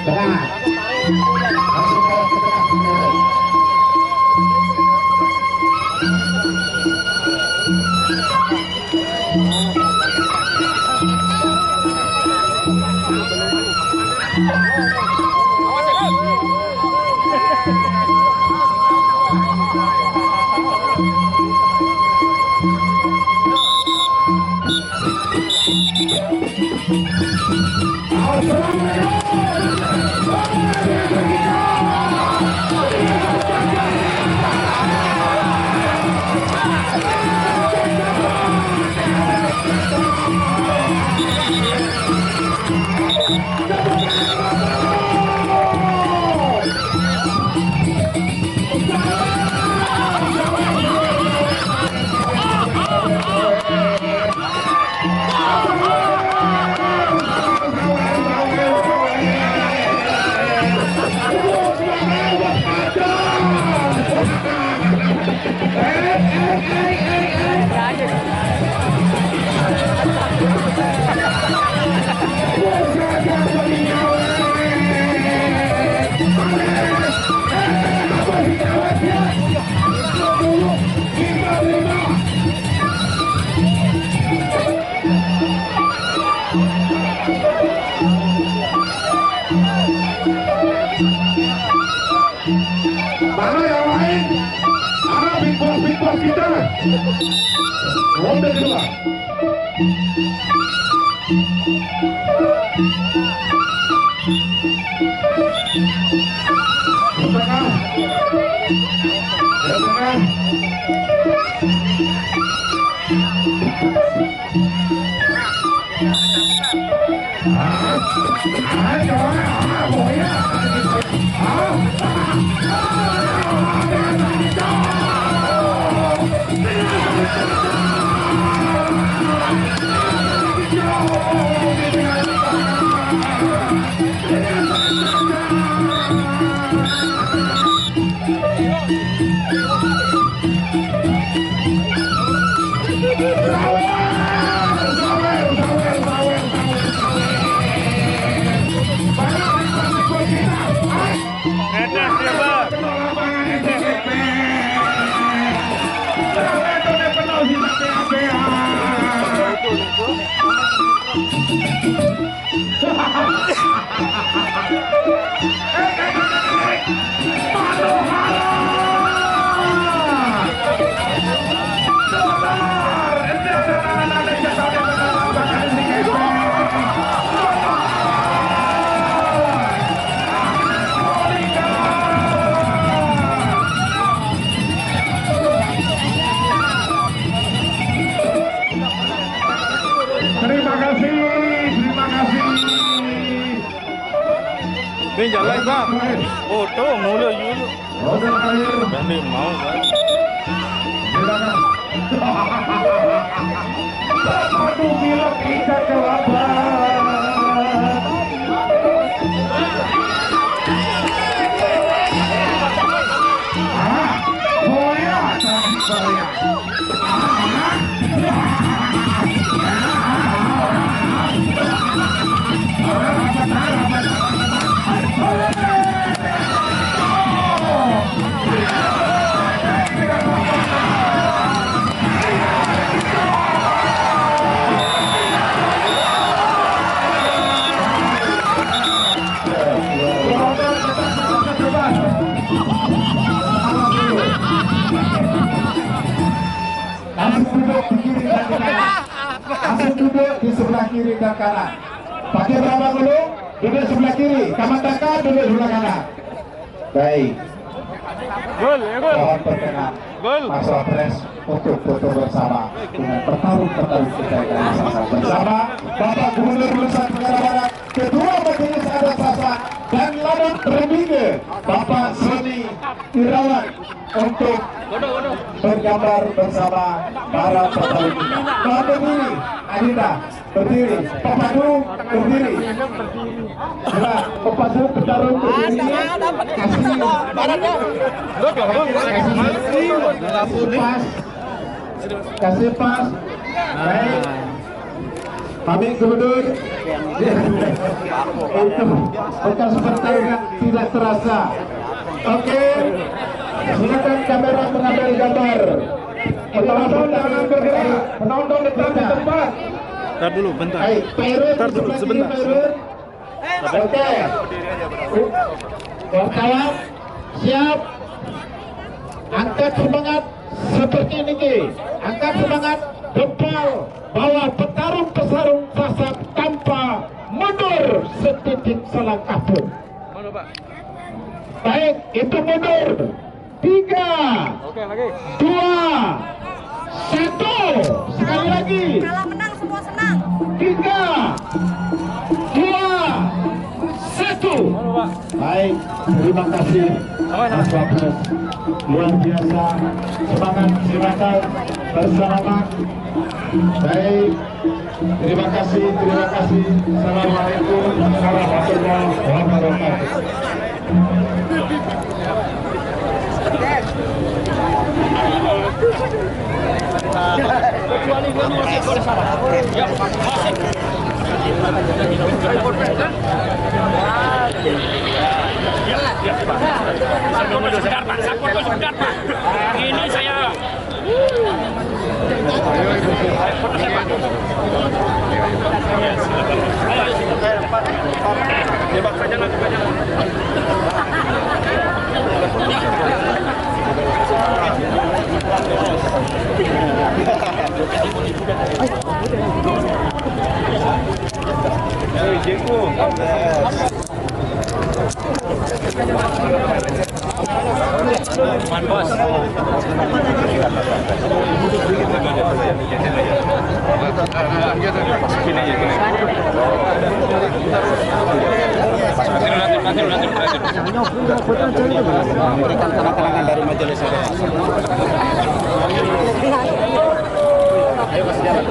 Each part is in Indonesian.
Tengah. Mana yang lain? Ada big boss kita. Ronde kedua. Bên jalan Bang. Foto mulu yulu. Banding mau kan. Aduh gila kita duduk di sebelah kiri dan kanan. Pakai berapa dulu? Duduk sebelah kiri. Kamandaka duduk sebelah kanan. Baik. Gol, ya gol. Mohon perkenan Mas Wapres untuk foto bersama dengan petarung-petarung kita yang sama bersama Bapak Gubernur Nusa Tenggara Barat, Ketua Majelis Adat Sasa dan Ladang Remige, Bapak Sony Irawan untuk bergambar bersama para petarung. Mohon berdiri, Adinda berdiri, Pepadu berdiri. Nah, Pepadu petarung berdiri. Kasih pas. Baik. Kami Gubernur itu bekas pertarungan tidak terasa. Oke, silakan kamera mengambil gambar. Penonton jangan bergerak, penonton tetap di tempat. Ntar dulu, bentar. Ntar dulu, sebentar. Oke, wartawan siap. Angkat semangat seperti ini. Angkat semangat depan bahwa petarung-petarung sasat tanpa mundur setitik selangkah pun. Baik, itu mundur. 3, 2, 1. Sekali lagi. Kalau menang semua senang. 3, 2, 1. Baik, terima kasih. Mas Wapres, luar biasa. Semangat, silakan bersalamat. Baik, terima kasih. Assalamualaikum warahmatullahi wabarakatuh. Kecuali dia masih boleh salah. Ya, masih. Sebentar, Pak. Ini saya. Berikan tanda tangan dari majelis ayo Mas jalan.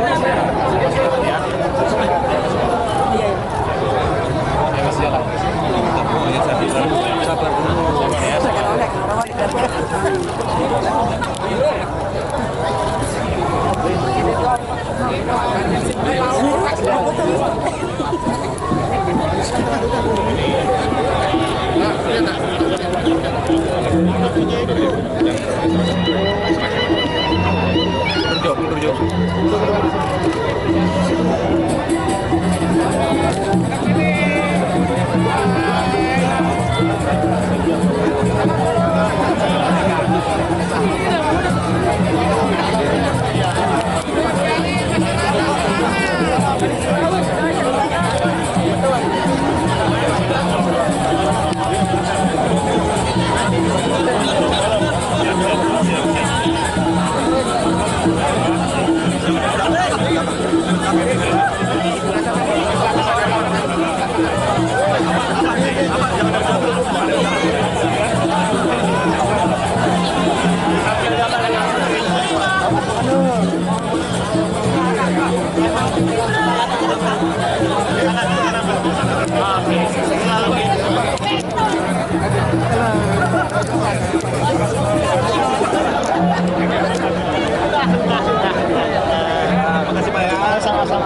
Makasih Pak ya. Sama-sama.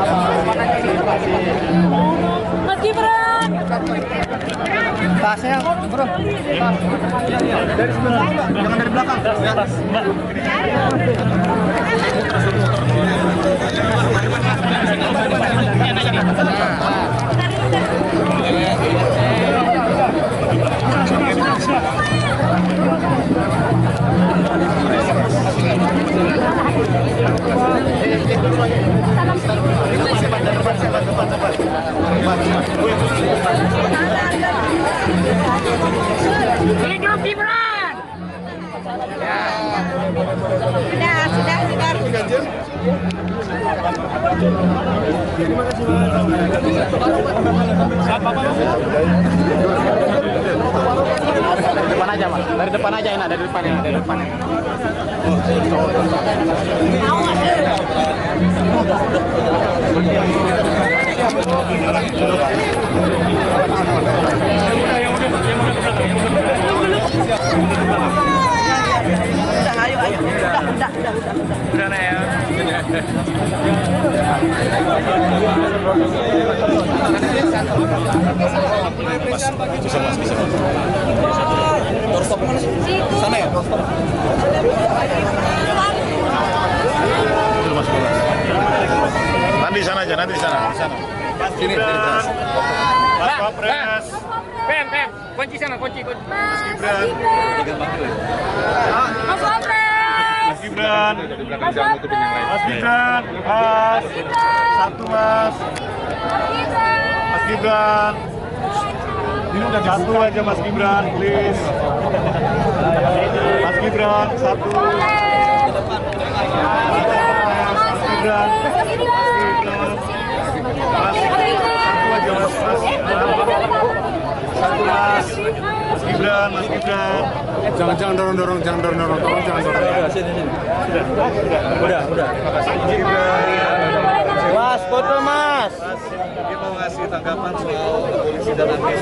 Mas Gibran. Tasnya, bro. Dari sebelah, jangan dari belakang. Hidup Gibran. Sudah. Dari depan aja, Mas. Dari depan aja, enak. Dari depan ya, dari depan ya. Udah. Udah ya. Nanti di sana aja, nanti di sana. Sini, Mas Wapres. Pem, kunci sana, kunci. Mas Gibran. Mas Wapres. Mas Gibran. Mas Wapres. Mas Gibran. Mas. Satu Mas. Mas Gibran. Satu aja Mas Gibran, please. Mas Gibran, satu. Mas Gibran. Satu aja Mas. Satu Mas. Mas Gibran, Mas Gibran. Jangan dorong, tolong jangan dorong. Udah. Mas Gibran. Mas, foto Mas. Kita mau ngasih tanggapan soal polisi dan anti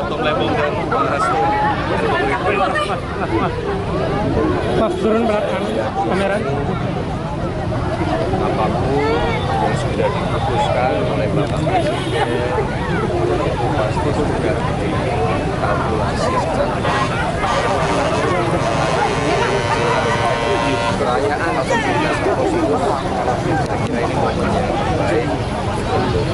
Tom Lebong dan Bang Hasto. Mas, turun belakang kamera. Apapun yang sudah diputuskan oleh Bapak Presiden pasti sudah dikalkulasi secara perayaan atau tidak saya kira ini momen yang baik untuk